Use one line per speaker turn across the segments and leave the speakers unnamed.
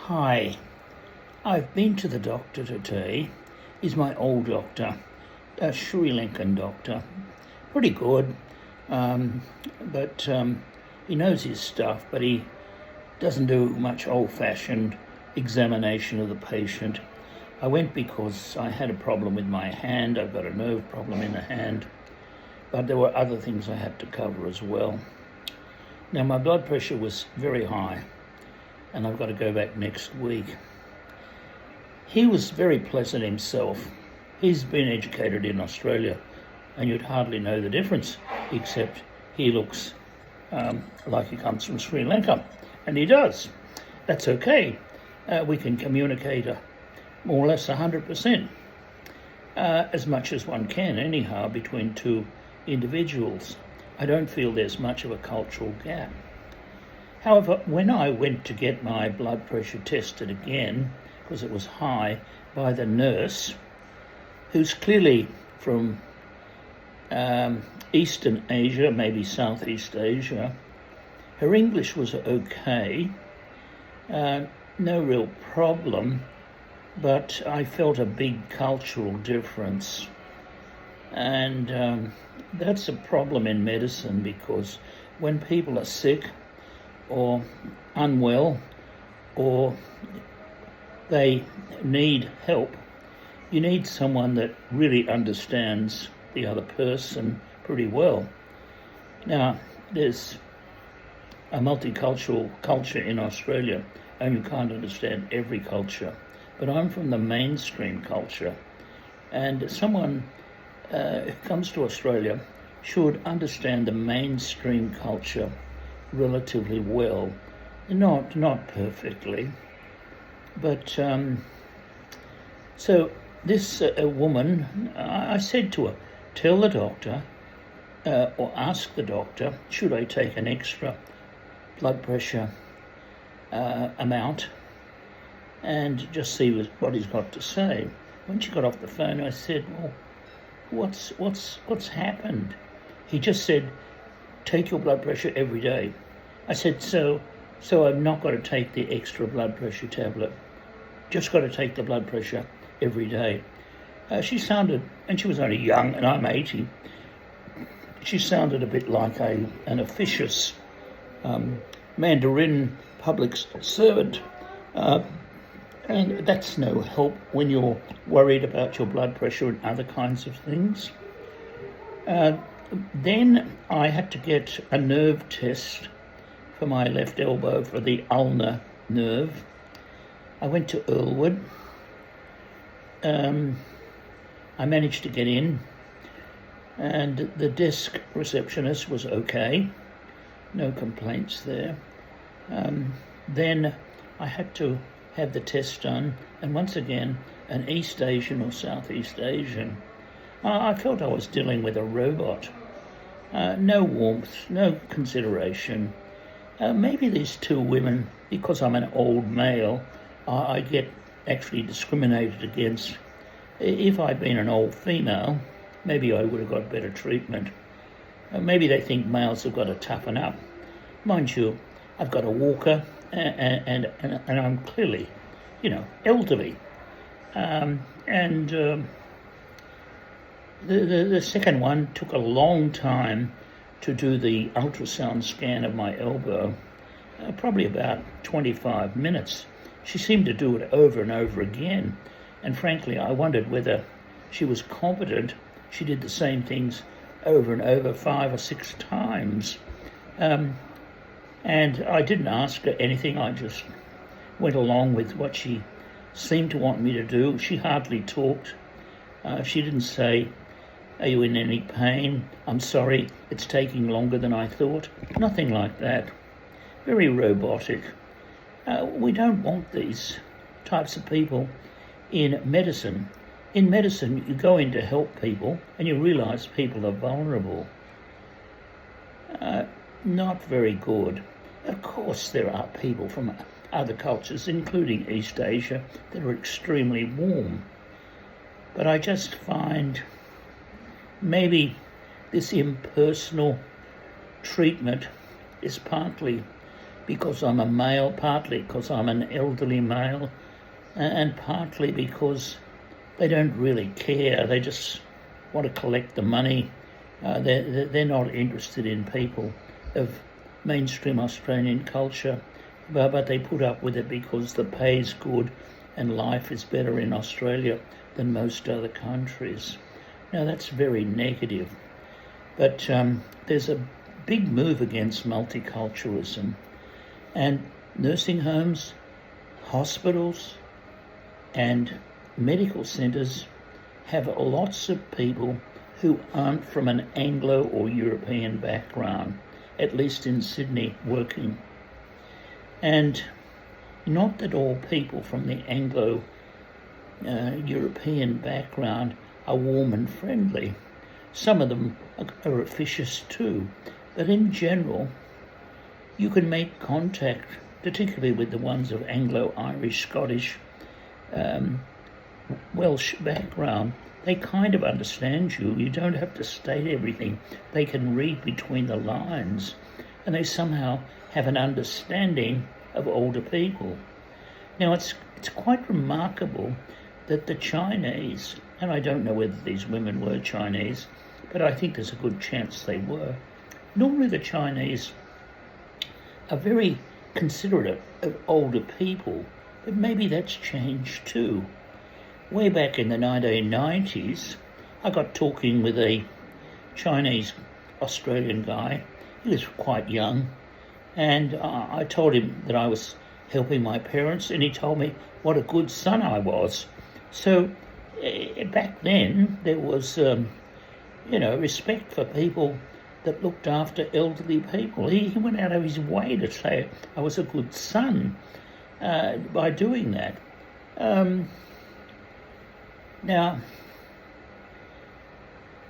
Hi, I've been to the doctor today. He's my old doctor, a Sri Lankan doctor. Pretty good, but he knows his stuff, but he doesn't do much old-fashioned examination of the patient. I went because I had a problem with my hand. I've got a nerve problem in the hand, but there were other things I had to cover as well. Now, my blood pressure was very high, and I've got to go back next week. He was very pleasant himself. He's been educated in Australia, and you'd hardly know the difference, except he looks like he comes from Sri Lanka, and he does. That's okay. We can communicate more or less 100%, as much as one can anyhow, between two individuals. I don't feel there's much of a cultural gap. However, when I went to get my blood pressure tested again, because it was high, by the nurse, who's clearly from Eastern Asia, maybe Southeast Asia, her English was okay, no real problem, but I felt a big cultural difference. And that's a problem in medicine, because when people are sick or unwell or they need help, you need someone that really understands the other person pretty well. Now, there's a multicultural culture in Australia, and you can't understand every culture. But I'm from the mainstream culture, and someone who comes to Australia should understand the mainstream culture relatively well. Not perfectly, but so this woman, I said to her, tell the doctor or ask the doctor, should I take an extra blood pressure amount, and just see what he's got to say. When she got off the phone, I said, well, what's happened? He just said, take your blood pressure every day. I said, so I've not got to take the extra blood pressure tablet, just got to take the blood pressure every day. She sounded, and she was only young, and I'm 80, she sounded a bit like an officious Mandarin public servant. And that's no help when you're worried about your blood pressure and other kinds of things. Then I had to get a nerve test for my left elbow for the ulnar nerve. I went to Earlwood. I managed to get in, and the desk receptionist was okay. No complaints there. Then I had to have the test done, and once again, an East Asian or Southeast Asian. I felt I was dealing with a robot. No warmth, no consideration. Maybe these two women, because I'm an old male, I get actually discriminated against. If I'd been an old female, maybe I would have got better treatment. Maybe they think males have got to toughen up. Mind you, I've got a walker, and I'm clearly, elderly. The second one took a long time to do the ultrasound scan of my elbow, probably about 25 minutes. She seemed to do it over and over again, and frankly, I wondered whether she was competent. She did the same things over and over 5 or 6 times. And I didn't ask her anything. I just went along with what she seemed to want me to do. She hardly talked. She didn't say, are you in any pain? I'm sorry, it's taking longer than I thought. Nothing like that. Very robotic. We don't want these types of people in medicine. In medicine, you go in to help people, and you realise people are vulnerable. Not very good. Of course, there are people from other cultures, including East Asia, that are extremely warm. But I just find maybe this impersonal treatment is partly because I'm a male, partly because I'm an elderly male, and partly because they don't really care. They just want to collect the money. They're not interested in people of mainstream Australian culture, but they put up with it because the pay's good and life is better in Australia than most other countries. Now that's very negative, but there's a big move against multiculturalism, and nursing homes, hospitals and medical centres have lots of people who aren't from an Anglo or European background, at least in Sydney, working. And not that all people from the Anglo European background are warm and friendly. Some of them are officious too, but in general, you can make contact, particularly with the ones of Anglo-Irish, Scottish, Welsh background. They kind of understand you. You don't have to state everything. They can read between the lines, and they somehow have an understanding of older people. Now, it's quite remarkable that the Chinese, and I don't know whether these women were Chinese, but I think there's a good chance they were. Normally the Chinese are very considerate of older people, but maybe that's changed too. Way back in the 1990s, I got talking with a Chinese Australian guy. He was quite young, and I told him that I was helping my parents, and he told me what a good son I was. So back then there was, respect for people that looked after elderly people. He went out of his way to say I was a good son by doing that. Now,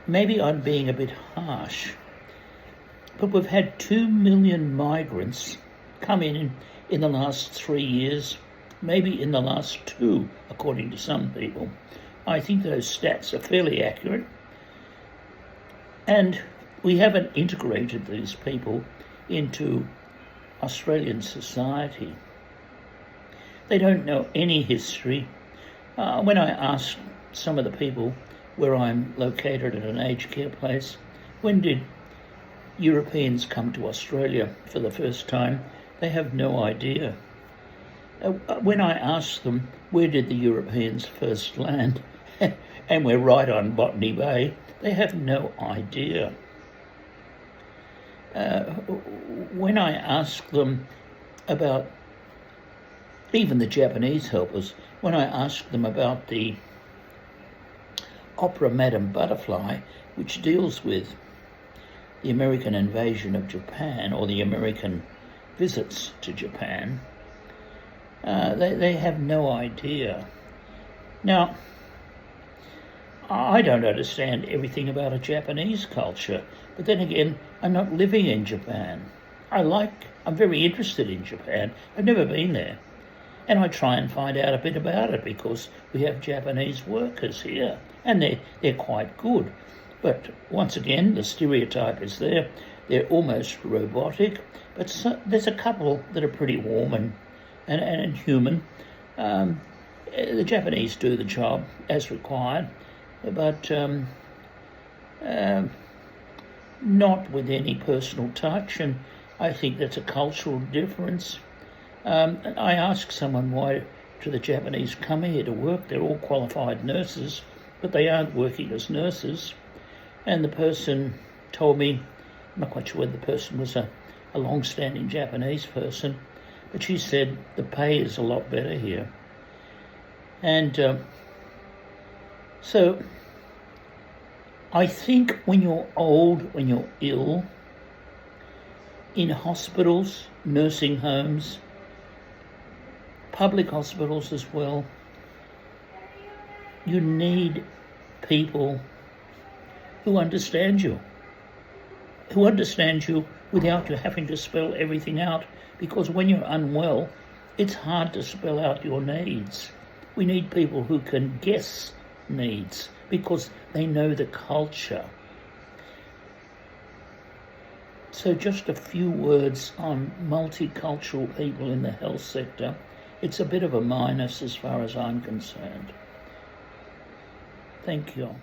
maybe I'm being a bit harsh, but we've had 2 million migrants come in the last 3 years, maybe in the last 2, according to some people. I think those stats are fairly accurate. And we haven't integrated these people into Australian society. They don't know any history. When I asked some of the people where I'm located at an aged care place, when did Europeans come to Australia for the first time, they have no idea. When I ask them where did the Europeans first land, and we're right on Botany Bay, they have no idea. When I ask them about, even the Japanese helpers, when I ask them about the opera Madame Butterfly, which deals with the American invasion of Japan or the American visits to Japan, they have no idea. Now, I don't understand everything about a Japanese culture, but then again, I'm not living in Japan. I'm very interested in Japan. I've never been there. And I try and find out a bit about it because we have Japanese workers here, and they're quite good. But once again, the stereotype is there. They're almost robotic, but there's a couple that are pretty warm and human. The Japanese do the job as required, but not with any personal touch, and I think that's a cultural difference. I asked someone why do the Japanese come here to work. They're all qualified nurses, but they aren't working as nurses. And the person told me, I'm not quite sure whether the person was a long-standing Japanese person, but she said the pay is a lot better here. And so I think when you're old, when you're ill, in hospitals, nursing homes, public hospitals as well, you need people who understand you without you having to spell everything out, because when you're unwell, it's hard to spell out your needs. We need people who can guess needs because they know the culture. So just a few words on multicultural people in the health sector. It's a bit of a minus as far as I'm concerned. Thank you.